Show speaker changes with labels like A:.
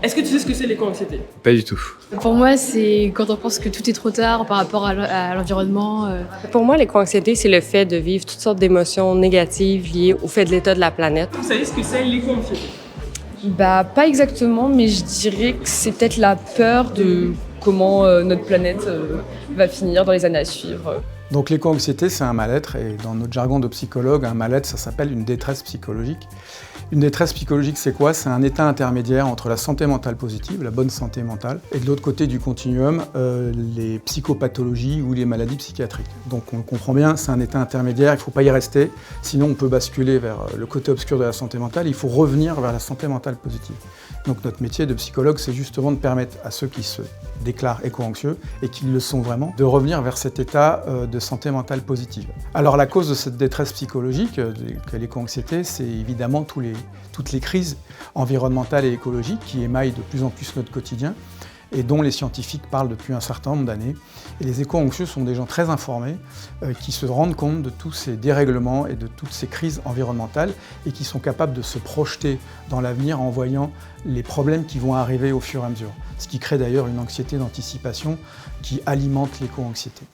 A: Est-ce que tu sais ce que c'est l'éco-anxiété?
B: Pas du tout.
C: Pour moi, c'est quand on pense que tout est trop tard par rapport à l'environnement.
D: Pour moi, l'éco-anxiété, c'est le fait de vivre toutes sortes d'émotions négatives liées au fait de l'état de la planète.
A: Vous savez ce que c'est l'éco-anxiété?
E: Pas exactement, mais je dirais que c'est peut-être la peur de comment notre planète va finir dans les années à suivre.
F: Donc l'éco-anxiété, c'est un mal-être, et dans notre jargon de psychologue, un mal-être, ça s'appelle une détresse psychologique. Une détresse psychologique, c'est quoi? C'est un état intermédiaire entre la santé mentale positive, la bonne santé mentale, et de l'autre côté du continuum, les psychopathologies ou les maladies psychiatriques. Donc on le comprend bien, c'est un état intermédiaire, il ne faut pas y rester, sinon on peut basculer vers le côté obscur de la santé mentale, il faut revenir vers la santé mentale positive. Donc notre métier de psychologue, c'est justement de permettre à ceux qui se déclarent éco-anxieux, et qui le sont vraiment, de revenir vers cet état de santé mentale positive. Alors la cause de cette détresse psychologique, qu'est l'éco-anxiété, c'est évidemment toutes les crises environnementales et écologiques qui émaillent de plus en plus notre quotidien et dont les scientifiques parlent depuis un certain nombre d'années. Et les éco-anxieux sont des gens très informés qui se rendent compte de tous ces dérèglements et de toutes ces crises environnementales et qui sont capables de se projeter dans l'avenir en voyant les problèmes qui vont arriver au fur et à mesure. Ce qui crée d'ailleurs une anxiété d'anticipation qui alimente l'éco-anxiété.